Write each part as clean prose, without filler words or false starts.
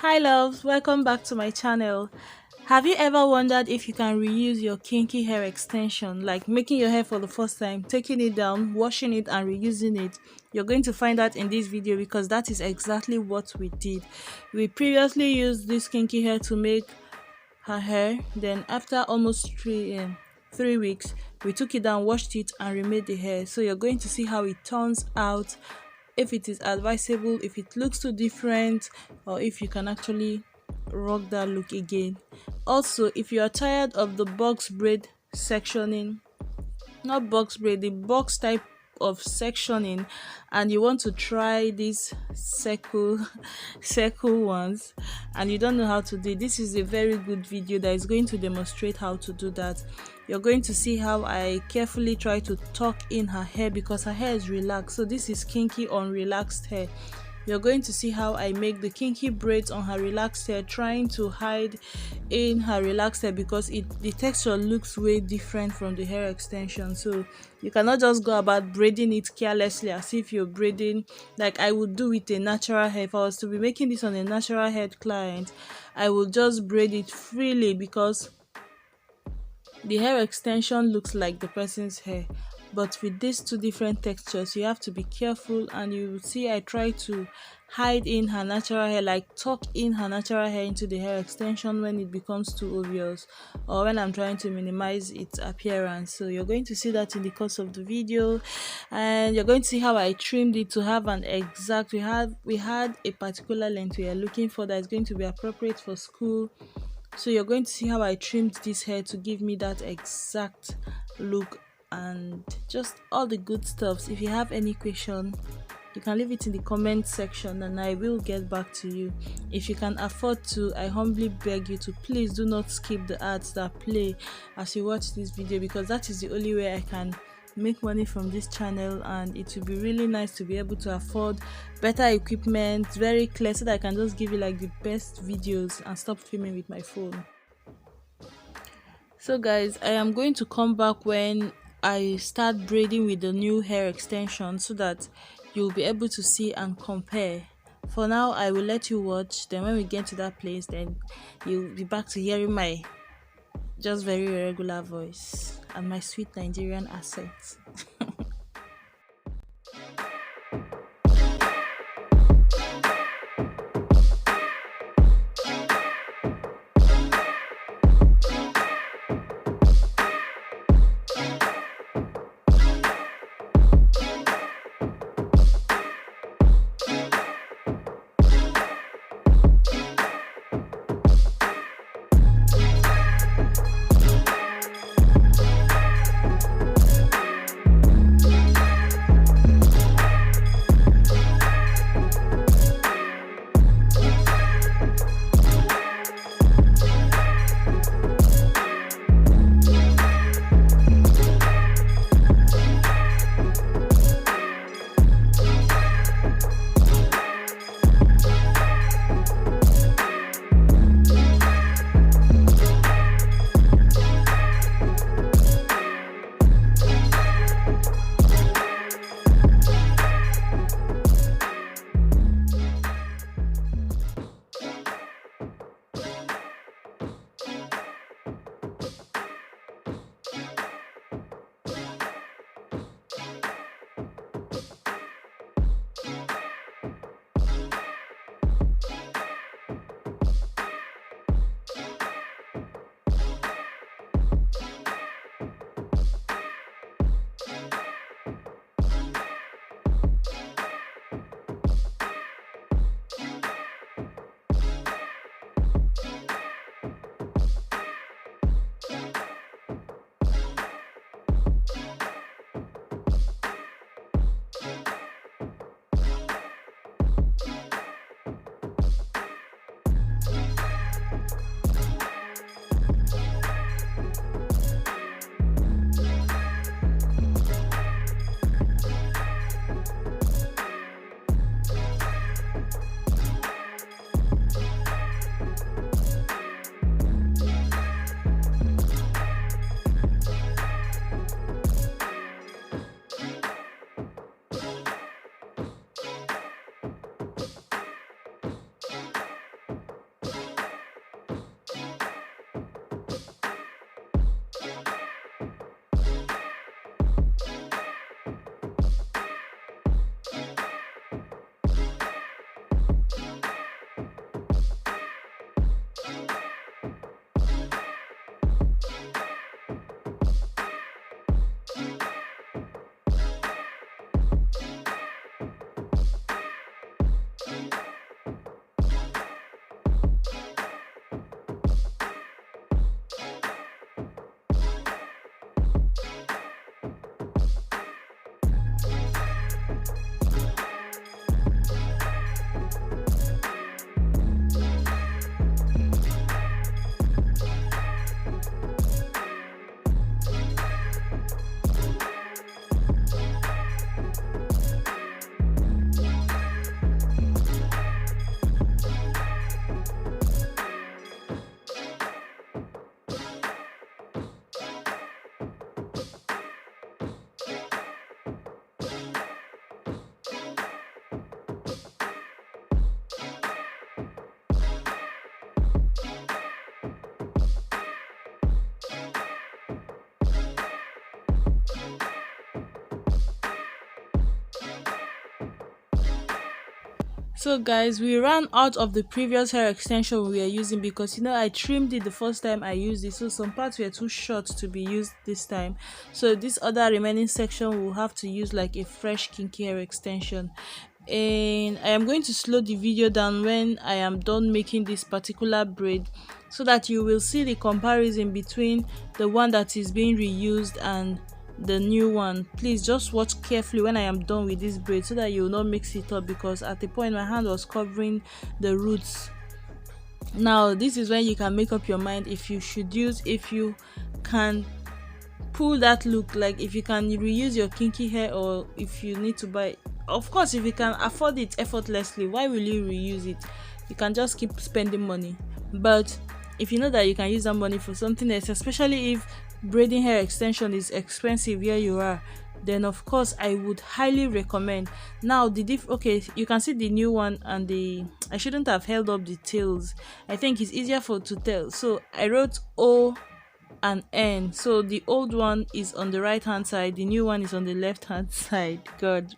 Hi loves, welcome back to my channel. Have you ever wondered if you can reuse your kinky hair extension, like making your hair for the first time, taking it down, washing it and reusing it? You're going to find out in this video because that is exactly what we did. We previously used this kinky hair to make her hair, then after almost 3 weeks we took it down, washed it and remade the hair. So you're going to see how it turns out, if it is advisable, if it looks too different, or if you can actually rock that look again. Also, if you are tired of the box braid sectioning, not box braid, the box type of sectioning, and you want to try these circle circle ones and you don't know how to do it, this is a very good video that is going to demonstrate how to do that. You're going to see how I carefully try to tuck in her hair because her hair is relaxed. So this is kinky on relaxed hair. You're going to see how I make the kinky braids on her relaxed hair, trying to hide in her relaxed hair because the texture looks way different from the hair extension. So you cannot just go about braiding it carelessly as if you're braiding like I would do with a natural hair. If I was to be making this on a natural hair client, I would just braid it freely because the hair extension looks like the person's hair. But with these two different textures, you have to be careful, and you will see I try to hide in her natural hair, like tuck in her natural hair into the hair extension when it becomes too obvious or when I'm trying to minimize its appearance. So you're going to see that in the course of the video, and you're going to see how I trimmed it to have an exact, we had a particular length we are looking for that is going to be appropriate for school. So you're going to see how I trimmed this hair to give me that exact look and just all the good stuffs. If you have any question, you can leave it in the comment section and I will get back to you. If you can afford to, I humbly beg you to please do not skip the ads that play as you watch this video, because that is the only way I can make money from this channel, and it would be really nice to be able to afford better equipment, very clear, so that I can just give you like the best videos and stop filming with my phone. So guys, I am going to come back when I start braiding with the new hair extension so that you'll be able to see and compare. For now, I will let you watch, then when we get to that place, then you'll be back to hearing my just very regular voice and my sweet Nigerian accent. So guys, we ran out of the previous hair extension we were using because I trimmed it the first time I used it, so some parts were too short to be used this time. So this other remaining section we'll have to use like a fresh kinky hair extension. And I am going to slow the video down when I am done making this particular braid, so that you will see the comparison between the one that is being reused and the new one. Please just watch carefully when I am done with this braid so that you will not mix it up, because at the point my hand was covering the roots. Now this is when you can make up your mind if you should use, if you can pull that look, like if you can reuse your kinky hair, or if you need to buy. Of course, if you can afford it effortlessly, why will you reuse it? You can just keep spending money. But if you know that you can use that money for something else, especially if braiding hair extension is expensive where you are, then of course I would highly recommend. Now okay, you can see the new one, and I shouldn't have held up the tails. I think it's easier to tell, so I wrote O and N. So the old one is on the right hand side, the new one is on the left hand side. God,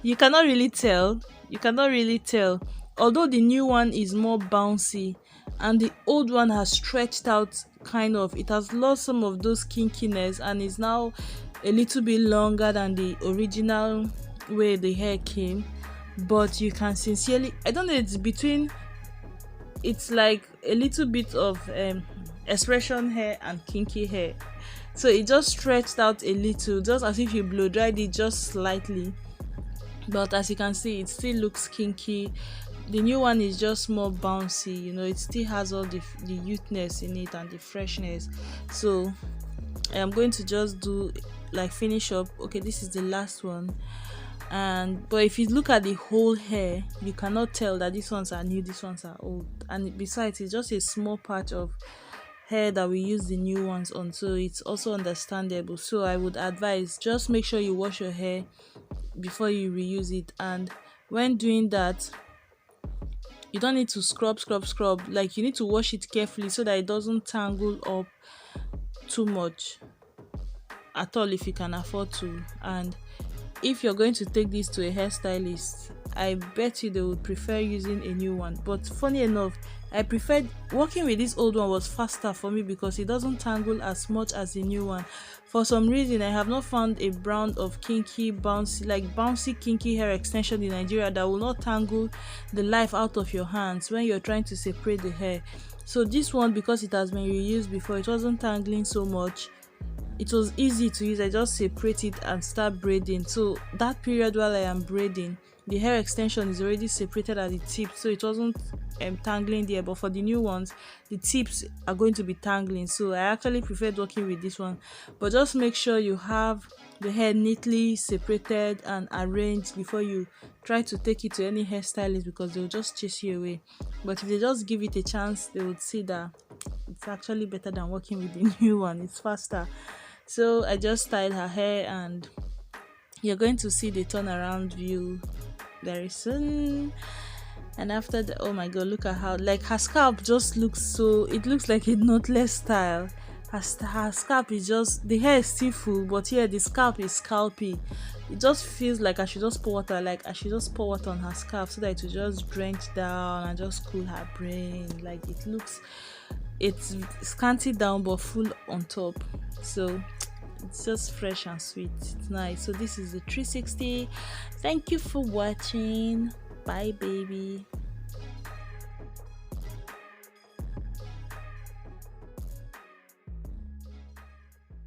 you cannot really tell. Although the new one is more bouncy and the old one has stretched out, kind of, it has lost some of those kinkiness and is now a little bit longer than the original way the hair came. But you can sincerely, I don't know, it's like a little bit of expression hair and kinky hair. So it just stretched out a little, just as if you blow dried it just slightly. But as you can see, it still looks kinky. The new one is just more bouncy, it still has all the youthness in it and the freshness. So I am going to just do like finish up. Okay, this is the last one. But if you look at the whole hair, you cannot tell that these ones are new, these ones are old. And besides, it's just a small patch of hair that we use the new ones on, so it's also understandable. So I would advise, just make sure you wash your hair before you reuse it, and when doing that, you don't need to scrub. Like, you need to wash it carefully so that it doesn't tangle up too much at all, if you can afford to. And if you're going to take this to a hairstylist, I bet you they would prefer using a new one. But funny enough, I preferred working with this old one, was faster for me because it doesn't tangle as much as the new one. For some reason, I have not found a brand of kinky bouncy kinky hair extension in Nigeria that will not tangle the life out of your hands when you're trying to separate the hair. So this one, because it has been reused before, it wasn't tangling so much. It was easy to use. I just separate it and start braiding. So that period while I am braiding, the hair extension is already separated at the tip, so it wasn't tangling there. But for the new ones, the tips are going to be tangling, so I actually preferred working with this one. But just make sure you have the hair neatly separated and arranged before you try to take it to any hairstylist, because they'll just chase you away. But if they just give it a chance, they would see that it's actually better than working with the new one. It's faster. So I just styled her hair, and you're going to see the turnaround view very soon. And after the, oh my god, look at how, like, her scalp just looks so, it looks like a knotless style. Her scalp is just, the hair is still full, but yeah, the scalp is scalpy. It just feels like I should just pour water, on her scalp so that it will just drench down and just cool her brain. Like, it's scanty down but full on top. So it's just fresh and sweet. It's nice. So this is the 360. Thank you for watching. Bye, baby.